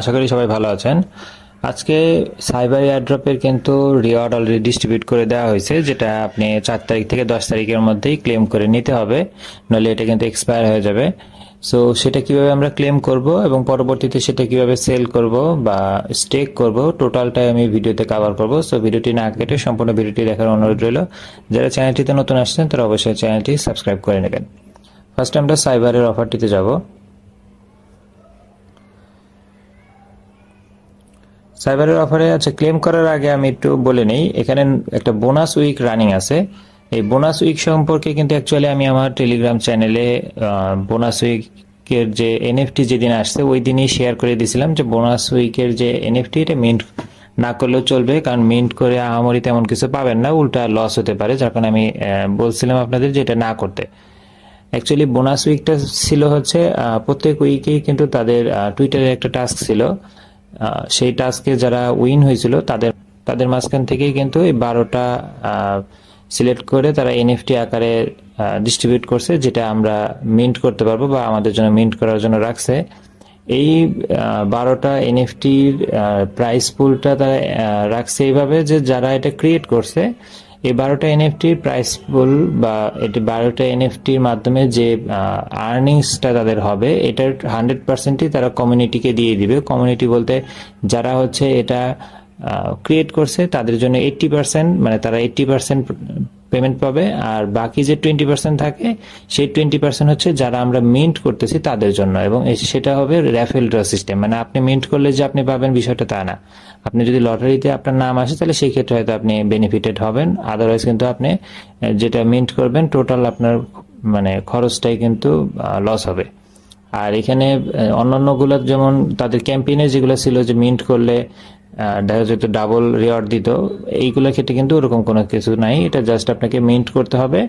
আশা করি সবাই ভালো আছেন। আজকে সাইবার এয়ারড্রপের কিন্তু রিওয়ার্ড অলরেডি ডিস্ট্রিবিউট করে দেওয়া হয়েছে, যেটা আপনি 4 তারিখ থেকে 10 তারিখের মধ্যেই ক্লেম করে নিতে হবে, নইলে এটা কিন্তু এক্সপায়ার হয়ে যাবে। সো সেটা কিভাবে আমরা ক্লেম করব এবং পরবর্তীতে সেটা কিভাবে সেল করব বা স্টেক করব, টোটালটাই আমি ভিডিওতে কভার করব। সো ভিডিওটি না কেটে সম্পূর্ণ ভিডিওটি দেখার অনুরোধ রইল। যারা চ্যানেলটিতে নতুন আসছেন তারা অবশ্যই চ্যানেলটি সাবস্ক্রাইব করে নেবেন। ফার্স্ট আমরা সাইবারের অফারটিতে যাব। সাইবারের অফারে আছে, ক্লেম করার আগে আমি একটু বলে নেই, এখানে একটা বোনাস উইক রানিং আছে। এই বোনাস উইক সম্পর্কে কিন্তু অ্যাকচুয়ালি আমি আমার টেলিগ্রাম চ্যানেলে বোনাস উইকের যে এনএফটি যেদিন আসছে ওই দিনই শেয়ার করে দিয়েছিলাম যে বোনাস উইকের যে এনএফটি এটা মিন্ট না করলেও চলবে, কারণ মিন্ট করে আহামরি তেমন কিছু পাবেন না, উল্টা লস হতে পারে। যার কারণে আমি বলছিলাম আপনাদের যে এটা না করতে। অ্যাকচুয়ালি বোনাস উইকটা ছিল হচ্ছে প্রত্যেক উইকেই কিন্তু তাদের টুইটারে একটা টাস্ক ছিল। সেই টাস্কে যারা উইন হয়েছিল তাদের তাদের মাঝখান থেকেই কিন্তু এই 12টা সিলেক্ট করে তারা এনএফটি আকারে ডিস্ট্রিবিউট করছে, যেটা আমরা মিন্ট করতে পারবো বা আমাদের জন্য মিন্ট করার জন্য রাখছে। এই 12টা এনএফটির প্রাইস পুলটা তারা রাখছে এইভাবে যে যারা এটা ক্রিয়েট করছে এই 12টা এনএফটির প্রাইস পুল বা এটি 12টা এনএফটির মাধ্যমে যে আর্নিংসটা তাদের হবে এটার 100%ই তারা কমিউনিটিকে দিয়ে দিবে। কমিউনিটি বলতে যারা হচ্ছে এটা ক্রিয়েট করছে তাদের জন্য 80%, মানে তারা 80% পেমেন্ট পাবে, আর বাকি যে 20% থাকে সেই 20% হচ্ছে যারা আমরা মিন্ট করতেছি তাদের জন্য। এবং সেটা হবে র্যাফেল ড্র সিস্টেম, মানে আপনি মিন্ট করলে যে আপনি পাবেন বিষয়টা তা না। আপনি যদি লটারিতে আপনার নাম আসে তাহলে সেই ক্ষেত্রে হয়তো আপনি বেনিফিটেড হবেন, আদারওয়াইজ কিন্তু আপনি যেটা মিন্ট করবেন টোটাল আপনার মানে খরচটাই কিন্তু লস হবে। আর এখানে অন্যান্যগুলো যেমন তাদের ক্যাম্পেইনে যেগুলো ছিল যে মিন্ট করলে দেখা যেত ডাবল রিওয়ার্ড দিত, এইগুলোর ক্ষেত্রে কিন্তু ওরকম কোনো কিছু নাই। এটা জাস্ট আপনাকে মিন্ট করতে হবে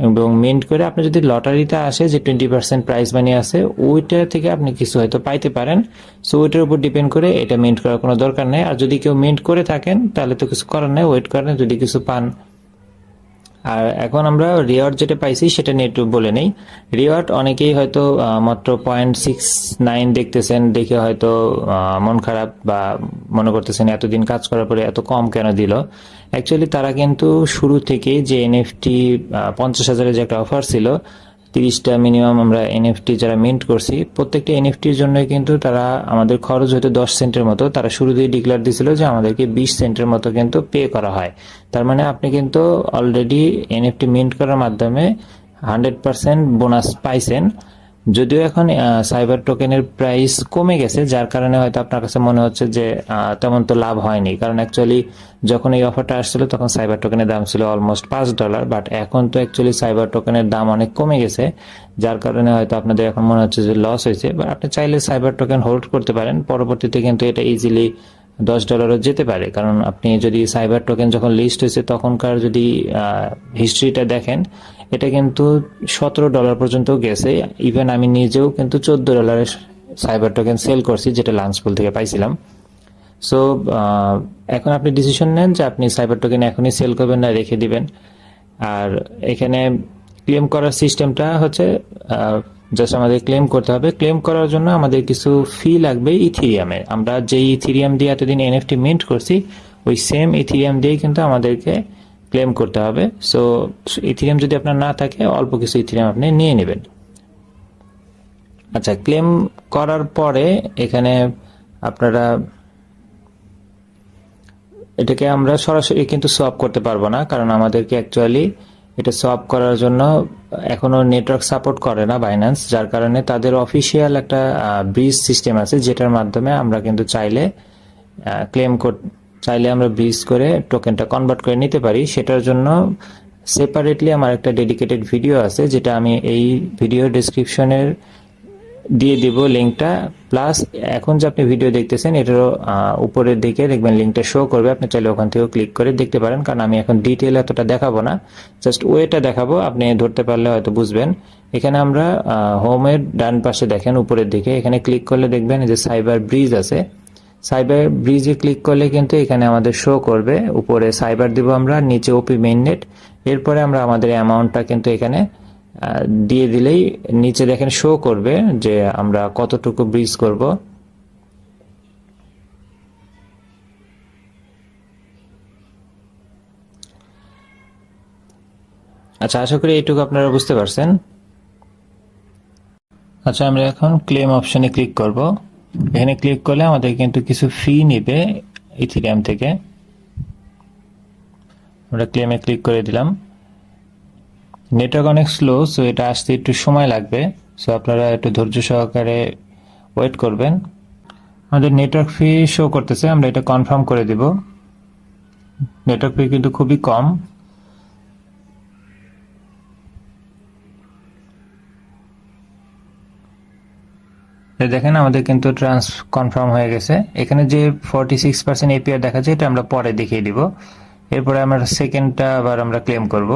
এবং মিন্ট করে আপনি যদি লটারিতে আসে যে 20% প্রাইজ মানি আছে ওইটা থেকে আপনি কিছু হয়তো পাইতে পারেন। সো ওইটার উপর ডিপেন্ড করে এটা মিন্ট করার কোনো দরকার নেই। আর যদি কেউ মিন্ট করে থাকেন তাহলে তো কিছু করার নেই, ওয়েট করেন যদি কিছু পান। আর এখন আমরা রিওয়ার্ড যেটা পাইছি সেটা নিয়ে একটু বলে নেই। রিওয়ার্ড অনেকেই হয়তো মাত্র 0.69 দেখতেছেন, দেখে হয়তো মন খারাপ বা মনে করতেছেন এতদিন কাজ করার পরে এত কম কেন দিল। অ্যাকচুয়ালি তারা কিন্তু শুরু থেকে যে এনএফটি 50,000-এর যে একটা অফার ছিল, 30টা মিনিমাম আমরা এনএফটি যারা মিন্ট করছি প্রত্যেকটা এনএফটির জন্য কিন্তু তারা আমাদের খরচ হয়তো 10 সেন্টের মতো, তারা শুরুতেই ডিক্লেয়ার দিছিল যে আমাদেরকে 20 সেন্টের মতো কিন্তু পে করা হয়। তার মানে আপনি কিন্তু অলরেডি এনএফটি মিন্ট করার মাধ্যমে 100% বোনাস পাইছেন। যদিও এখন সাইবার টোকেনের প্রাইস কমে গেছে, যার কারণে হয়তো আপনার কাছে মনে হচ্ছে যে তেমন তো লাভ হয়নি, কারণ অ্যাকচুয়ালি যখন এই অফারটা আসছিল তখন সাইবার টোকেনের দাম ছিল অলমোস্ট $5, বাট এখন তো অ্যাকচুয়ালি সাইবার টোকেনের দাম অনেক কমে গেছে, যার কারণে হয়তো আপনাদের এখন মনে হচ্ছে যে লস হয়েছে। বাট আপনি চাইলে সাইবার টোকেন হোল্ড করতে পারেন, পরবর্তীতে কিন্তু এটা ইজিলি $10 যেতে পারে। কারণ আপনি যদি সাইবার টোকেন যখন লিস্ট হয়েছে তখনকার যদি হিস্ট্রিটা দেখেন, এটা কিন্তু $17 পর্যন্ত গেছে। ইভেন আমি নিজেও কিন্তু $14 সাইবার টোকেন সেল করছি, যেটা লাঞ্চ পুল থেকে পাইছিলাম। সো এখন আপনি ডিসিশন নেন যে আপনি সাইবার টোকেন এখনই সেল করবেন না রেখে দিবেন। আর এখানে ক্লেম করার সিস্টেমটা হচ্ছে জাস্ট আমাদের ক্লেম করতে হবে। ক্লেম করার জন্য আমাদের কিছু ফি লাগবে ইথিরিয়ামে। আমরা যে ইথিরিয়াম দিয়ে এতদিন এনএফটি মিন্ট করছি ওই সেম ইথিরিয়াম দিয়েই কিন্তু আমাদেরকে ক্লেম করতে হবে। সো ইথিরিয়াম যদি আপনার না থাকে অল্প কিছু ইথিরিয়াম আপনি নিয়ে নেবেন। আচ্ছা, ক্লেম করার পরে এখানে আপনারা এটাকে আমরা সরাসরি কিন্তু সোয়াপ করতে পারবো না, কারণ আমাদেরকে অ্যাকচুয়ালি এটা সোয়াপ করার জন্য এখনো নেটওয়ার্ক সাপোর্ট করে না বাইন্যান্স, যার কারণে তাদের অফিসিয়াল একটা ব্রিজ সিস্টেম আছে যেটার মাধ্যমে আমরা কিন্তু চাইলে চাইলে আমরা ব্রিজ করে টোকেনটা কনভার্ট করে নিতে পারি। সেটার জন্য সেপারেটলি আমার একটা ডেডিকেটেড ভিডিও আছে, যেটা আমি এই ভিডিও ডেসক্রিপশনের দিয়ে দিব লিঙ্কটা। প্লাস এখন যে আপনি ভিডিও দেখতেছেন এটারও উপরের দিকে দেখবেন লিঙ্কটা শো করবে, আপনি চাইলে ওখান থেকেও ক্লিক করে দেখতে পারেন। কারণ আমি এখন ডিটেল এতটা দেখাবো না, জাস্ট ওয়েটা দেখাবো, আপনি ধরতে পারলে হয়তো বুঝবেন। এখানে আমরা হোমের ডান পাশে দেখেন উপরের দিকে, এখানে ক্লিক করলে দেখবেন যে সাইবার ব্রিজ আছে। সাইবার ব্রিজে ক্লিক করলে কিন্তু এখানে আমাদের শো করবে, উপরে সাইবার দিব আমরা, নিচে ওপি মেইননেট। এরপরে আমরা আমাদের অ্যামাউন্টটা কিন্তু এখানে দিয়ে দিলেই নিচে দেখেন শো করবে যে আমরা কতটুকু ব্রিজ করব। আচ্ছা, আশা করি এইটুকু আপনারা বুঝতে পারছেন। আচ্ছা, আমরা এখন ক্লেম অপশনে ক্লিক করব। এখানে ক্লিক করলে আমাদের কিন্তু কিছু ফি নিবে ইথিরিয়াম থেকে। আমরা ক্লেমে ক্লিক করে দিলাম। নেটওয়ার্ক অনেক স্লো, সো এটা আসতে একটু সময় লাগবে, সো আপনারা একটু ধৈর্য সহকারে ওয়েট করবেন। আমাদের নেটওয়ার্ক ফি শো করতেছে, আমরা এটা কনফার্ম করে দিব। নেটওয়ার্ক ফি কিন্তু খুবই কম। দেখেন আমাদের কিন্তু কনফার্ম হয়ে গেছে। এখানে যে 46% এপিআর দেখাচ্ছে এটা আমরা পরে দেখিয়ে দিব। এরপরে আমরা সেকেন্ডটা আবার আমরা ক্লেম করব।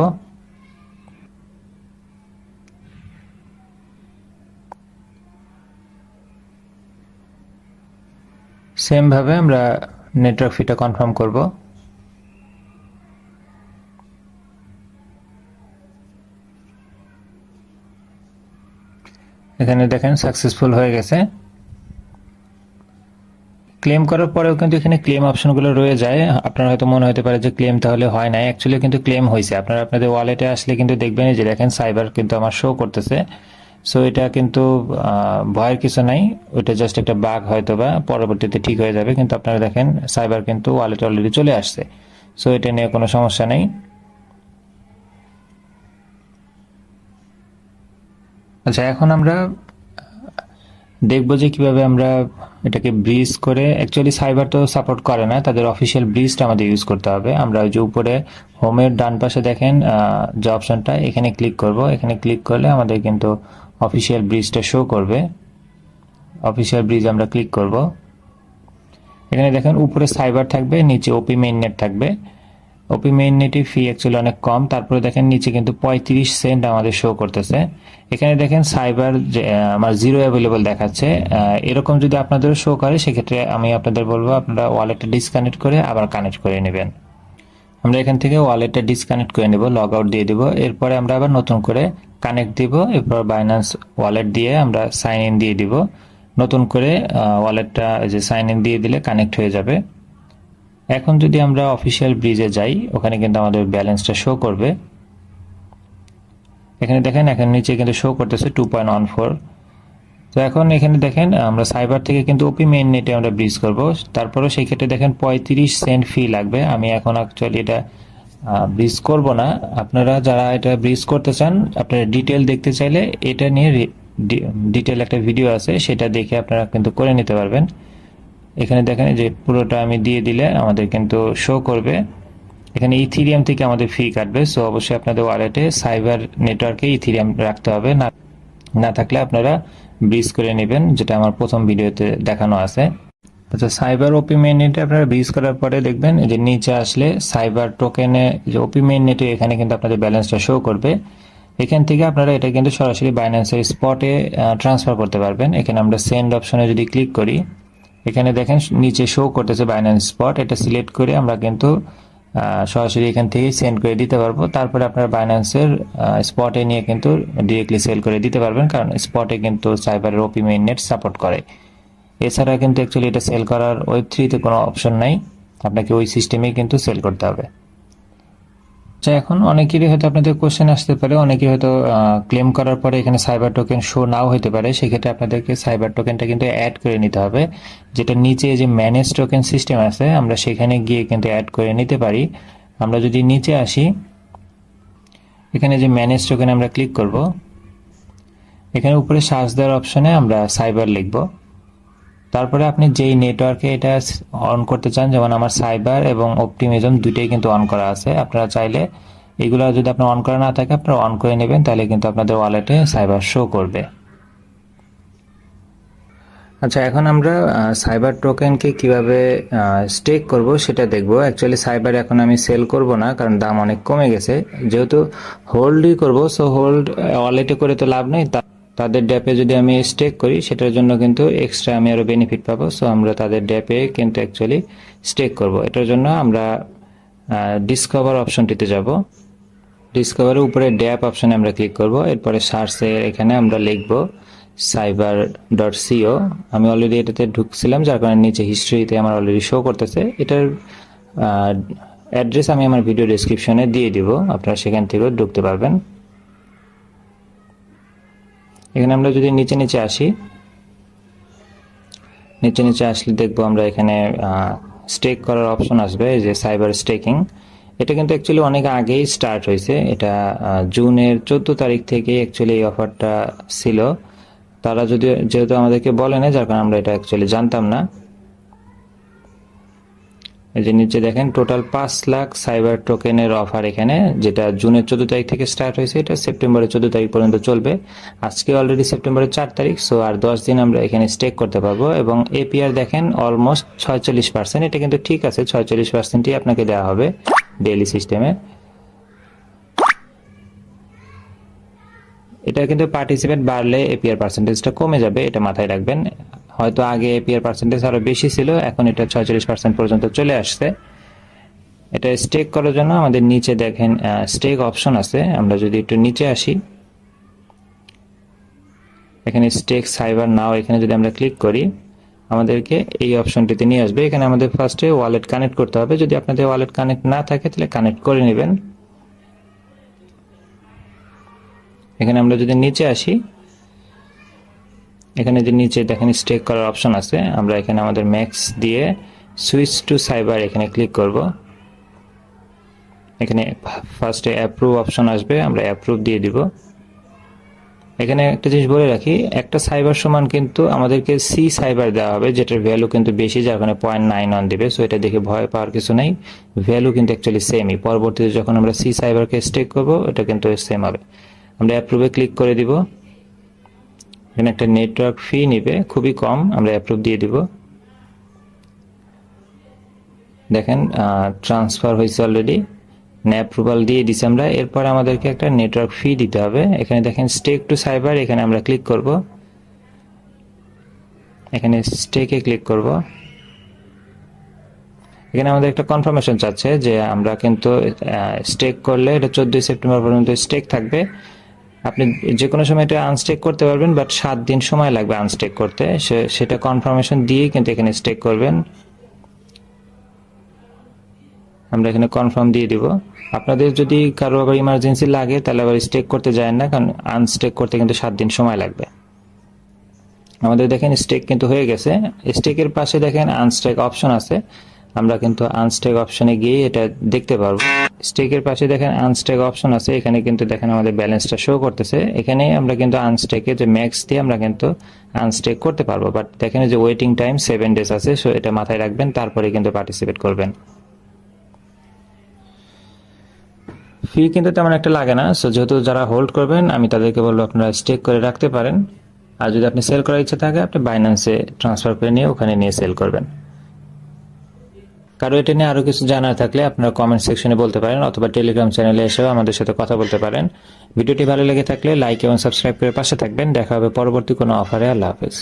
সেম ভাবে আমরা নেটওয়ার্ক ফিটা কনফার্ম করব। এখানে দেখেন সাকসেসফুল হয়ে গেছে। ক্লেম করার পরেও কিন্তু এখানে ক্লেম অপশনগুলো রয়ে যায়। আপনার হয়তো মনে হতে পারে যে ক্লেম তাহলে হয় নাই, অ্যাকচুয়ালি কিন্তু ক্লেম হয়েছে। আপনারা আপনাদের ওয়ালেটে আসলে কিন্তু দেখবেন যে দেখেন সাইবার কিন্তু আমার শো করতেছে। সো এটা কিন্তু ভয়ের কিছু নাই, ওইটা জাস্ট একটা বাগ হয়তো বা পরবর্তীতে ঠিক হয়ে যাবে, কিন্তু আপনারা দেখেন সাইবার কিন্তু ওয়ালেটে অলরেডি চলে আসছে। সো এটা নিয়ে কোনো সমস্যা নেই। আচ্ছা, এখন আমরা দেখবো যে কিভাবে আমরা এটাকে ব্রিজ করে, অ্যাকচুয়ালি সাইবার তো সাপোর্ট করে না, তাদের অফিসিয়াল ব্রিজটা আমাদের ইউজ করতে হবে। আমরা ওই যে উপরে হোমের ডান পাশে দেখেন যে অপশনটা, এখানে ক্লিক করব। এখানে ক্লিক করলে আমাদের কিন্তু অফিসিয়াল ব্রিজটা শো করবে। অফিসিয়াল ব্রিজ আমরা ক্লিক করব। এখানে দেখেন উপরে সাইবার থাকবে, নিচে ওপি মেইন নেট থাকবে। ওপি মেইন নেটের ফি অ্যাকচুয়ালি অনেক কম। তারপরে দেখেন নিচে কিন্তু 35 সেন্ট আমাদের শো করতেছে। এখানে দেখেন সাইবার যে আমার জিরো অ্যাভেলেবল দেখাচ্ছে। এরকম যদি আপনাদেরও শো করে সেক্ষেত্রে আমি আপনাদের বলবো আপনারা ওয়ালেটটা ডিসকানেক্ট করে আবার কানেক্ট করে নেবেন। আমরা এখান থেকে ওয়ালেটটা ডিসকানেক্ট করে নেব, লগ আউট দিয়ে দিব। এরপরে আমরা আবার নতুন করে কানেক্ট দিব। এরপর বাইন্যান্স ওয়ালেট দিয়ে আমরা সাইন ইন দিয়ে দিব। নতুন করে ওয়ালেটটা যে সাইন ইন দিয়ে দিলে কানেক্ট হয়ে যাবে। এখন যদি আমরা অফিসিয়াল ব্রিজে যাই, ওখানে কিন্তু আমাদের ব্যালেন্সটা শো করবে। এখানে দেখেন এখন নিচে কিন্তু শো করতেছে 2.14। তো এখন এখানে দেখেন আমরা সাইবার থেকে কিন্তু ওপি মেইন নেটে আমরা ব্রিজ করব। তারপরে সেই ক্ষেত্রে দেখেন 35 সেন্ট ফি লাগবে। আমি এখন অ্যাকচুয়ালি এটা ব্রিজ করব না। আপনারা যারা এটা ব্রিজ করতে চান, আপনারা ডিটেল দেখতে চাইলে এটা নিয়ে ডিটেল একটা ভিডিও আছে, সেটা দেখে আপনারা কিন্তু করে নিতে পারবেন। এখানে দেখেন যে পুরোটা আমি দিয়ে দিলে আমাদের কিন্তু শো করবে। এখানে ইথিরিয়াম থেকে আমাদের ফি কাটবে, সো অবশ্যই আপনাদের ওয়ালেটে সাইবার নেটওয়ার্কে ইথিরিয়াম রাখতে হবে। না থাকলে আপনারা ব্রিজ করে নেবেন, যেটা আমার প্রথম ভিডিওতে দেখানো আছে। আচ্ছা, সাইবার ওপি মেইন নেটে আপনারা ব্রিজ করার পরে দেখবেন যে নিচে আসলে সাইবার টোকেনে যে ওপি মেইন নেটে এখানে কিন্তু আপনাদের ব্যালেন্সটা শো করবে। এখান থেকে আপনারা এটা কিন্তু সরাসরি বাইন্যান্সের স্পটে ট্রান্সফার করতে পারবেন। এখানে আমরা সেন্ড অপশনে যদি ক্লিক করি, এখানে দেখেন নিচে শো করতেছে বাইন্যান্স স্পট। এটা সিলেক্ট করে আমরা কিন্তু সরাসরি এখান থেকে সেন্ড করে দিতে পারবো। তারপরে আপনার বাইন্যান্সের স্পটে নিয়ে কিন্তু ডিরেক্টলি সেল করে দিতে পারবেন, কারণ স্পটে কিন্তু সাইবারের ওপি মেইন নেট সাপোর্ট করে। এছাড়া কিন্তু অ্যাকচুয়ালি এটা সেল করার ওয়েব3 কোনো অপশন নাই, আপনাকে ওই সিস্টেমেই কিন্তু সেল করতে হবে। আচ্ছা, এখন অনেকেরই হয়তো আপনাদের কোশ্চেন আসতে পারে, অনেকেই হয়তো ক্লেম করার পরে এখানে সাইবার টোকেন শো নাও হতে পারে। সেক্ষেত্রে আপনাদেরকে সাইবার টোকেনটা কিন্তু অ্যাড করে নিতে হবে, যেটা নিচে যে ম্যানেজ টোকেন সিস্টেম আছে আমরা সেখানে গিয়ে কিন্তু অ্যাড করে নিতে পারি। আমরা যদি নিচে আসি, এখানে যে ম্যানেজ টোকেন আমরা ক্লিক করব। এখানে উপরে সার্চ দেওয়ার অপশনে আমরা সাইবার লিখব। তারপরে আপনি যেই নেটওয়ার্কে এটা অন করতে চান, যেমন আমার সাইবার এবং অপটিমিজম দুইটাই কিন্তু অন করা আছে। আপনারা চাইলে এগুলো যদি আপনার অন করা না থাকে আপনারা অন করে নেবেন, তাহলে কিন্তু আপনাদের ওয়ালেটে সাইবার শো করবে। আচ্ছা, এখন আমরা সাইবার টোকেনকে কিভাবে স্টেক করব সেটা দেখব। অ্যাকচুয়ালি সাইবার এখন আমি সেল করব না, কারণ দাম অনেক কমে গেছে। যেহেতু হোল্ডই করব, সো হোল্ড ওয়ালেটে করে তো লাভ নেই। তাদের ড্যাপে যদি আমি স্টেক করি সেটার জন্য কিন্তু এক্সট্রা আমি আরও বেনিফিট পাবো। সো আমরা তাদের ড্যাপে কিন্তু অ্যাকচুয়ালি স্টেক করব। এটার জন্য আমরা ডিসকভার অপশনটিতে যাব। ডিসকভারের উপরে ড্যাপ অপশনে আমরা ক্লিক করব। এরপরে সার্চে এখানে আমরা লিখব cyber.co। আমি অলরেডি এটাতে ঢুকছিলাম, যার কারণে নিচে হিস্ট্রিতে আমার অলরেডি শো করতেছে। এটার অ্যাড্রেস আমি আমার ভিডিও ডেসক্রিপশনে দিয়ে দিব, আপনারা সেখান থেকেও ঢুকতে পারবেন। এখানে আমরা যদি নিচে আসি, নিচে আসলে দেখবো আমরা এখানে স্টেক করার অপশন আসবে, এই যে সাইবার স্টেকিং। এটা কিন্তু অ্যাকচুয়ালি অনেক আগেই স্টার্ট হয়েছে, এটা জুনের 14 তারিখ থেকে অ্যাকচুয়ালি এই অফারটা ছিল। তারা যেহেতু আমাদেরকে বলে না, যার কারণে আমরা এটা অ্যাকচুয়ালি জানতাম না। এই যে নিচে দেখেন টোটাল 5 লাখ সাইবার টোকেনের অফার এখানে, যেটা জুনের 14 তারিখ থেকে স্টার্ট হয়েছে, এটা সেপ্টেম্বরের 14 তারিখ পর্যন্ত চলবে। আজকে অলরেডি সেপ্টেম্বরের 4 তারিখ, সো আর 10 দিন আমরা এখানে স্টেক করতে পারবো। এবং এপিআর দেখেন অলমোস্ট 46%, এটা কিন্তু ঠিক আছে, 46%ই আপনাকে দেওয়া হবে ডেইলি সিস্টেমে। এটা কিন্তু পার্টিসিপেট বাড়লে এপিআর পার্সেন্টেজটা কমে যাবে, এটা মাথায় রাখবেন। হয়তো আগে এপিআর পার্সেন্টেজ আরো বেশি ছিল, এখন এটা 46% পর্যন্ত চলে আসছে। এটা স্টেক করার জন্য আমাদের নিচে দেখেন স্টেক অপশন আছে, আমরা যদি একটু নিচে আসি, এখানে স্টেক সাইবার নাও, এখানে যদি আমরা ক্লিক করি আমাদেরকে এই অপশনটিতে নিয়ে আসবে। এখানে আমাদের ফার্স্টে ওয়ালেট কানেক্ট করতে হবে, যদি আপনাদের ওয়ালেট কানেক্ট না থাকে তাহলে কানেক্ট করে নেবেন। এখানে আমরা যদি নিচে আসি, এখানে যে নিচে দেখেন স্টেক করার অপশন আছে, আমরা এখানে আমাদের ম্যাক্স দিয়ে সুইচ টু সাইবার এখানে ক্লিক করব। এখানে ফার্স্টে অ্যাপ্রুভ অপশন আসবে, আমরা অ্যাপ্রুভ দিয়ে দিব। এখানে একটা জিনিস বলে রাখি, একটা সাইবার সমান কিন্তু আমাদেরকে সি সাইবার দেওয়া হবে, যেটার ভ্যালু কিন্তু বেশি, যার কারণে 0.91 দিবে। সো এটা দেখে ভয় পাওয়ার কিছু নাই, ভ্যালু কিন্তু অ্যাকচুয়ালি সেমই। পরবর্তীতে যখন আমরা সি সাইবারকে স্টেক করব, এটা কিন্তু সেম হবে। আমরা অ্যাপ্রুভে ক্লিক করে দিব। এখানে একটা নেটওয়ার্ক ফি নিবে, খুবই কম, আমরা অ্যাপ্রুভ দিয়ে দিব। দেখেন ট্রান্সফার হয়েছে অলরেডি, অ্যাপ্রুভাল দিয়ে দিছি আমরা। এরপর আমাদেরকে একটা নেটওয়ার্ক ফি দিতে হবে। এখানে দেখেন স্টেক টু সাইবার, এখানে আমরা ক্লিক করব। এখানে স্টেকে ক্লিক করব। এখানে আমাদের একটা কনফার্মেশন চাচ্ছে যে আমরা কিন্তু স্টেক করলে এটা 14 সেপ্টেম্বর পর্যন্ত স্টেক থাকবে। আপনি যে কোনো সময় এটা আনস্টেক করতে পারবেন, বাট 7 দিন সময় লাগবে আনস্টেক করতে। সেটা কনফার্মেশন দিয়ে কিন্তু এখানে স্টেক করবেন। আমরা এখানে কনফার্ম দিয়ে দিব। আপনাদের যদি কারো আবার ইমার্জেন্সি লাগে তাহলে আবার স্টেক করতে যায় না, কারণ আনস্টেক করতে কিন্তু 7 দিন সময় লাগবে। আমাদের দেখেন স্টেক কিন্তু হয়ে গেছে। স্টেকের পাশে দেখেন আনস্টেক অপশন আছে, আমরা কিন্তু আনস্টেক অপশনে গিয়ে এটা দেখতে পারবো। স্টেকের পাশে দেখেন আনস্টেক অপশন আছে, এখানে কিন্তু দেখেন আমাদের ব্যালেন্সটা শো করতেছে। এখানে আমরা কিন্তু আনস্টেকে যে ম্যাক্স দিয়ে আমরা কিন্তু আনস্টেক করতে পারবো, বাট দেখেন যে ওয়েটিং টাইম 7 ডেজ আছে, সো এটা মাথায় রাখবেন, তারপরে কিন্তু পার্টিসিপেট করবেন। ফি কিন্তু তেমন একটা লাগে না, সো যেহেতু যারা হোল্ড করবেন আমি তাদেরকে বলবো আপনারা স্টেক করে রাখতে পারেন। আর যদি আপনি সেল করার ইচ্ছা থাকে আপনি বাইন্যান্সে ট্রান্সফার করে নিয়ে ওখানে নিয়ে সেল করবেন। কারো এটা নিয়ে আরো কিছু জানার থাকলে আপনারা কমেন্ট সেকশনে বলতে পারেন, অথবা টেলিগ্রাম চ্যানেলে এসেও আমাদের সাথে কথা বলতে পারেন। ভিডিওটি ভালো লেগে থাকলে লাইক এবং সাবস্ক্রাইব করে পাশে থাকবেন। দেখা হবে পরবর্তী কোনো অফারে। আল্লাহ হাফেজ।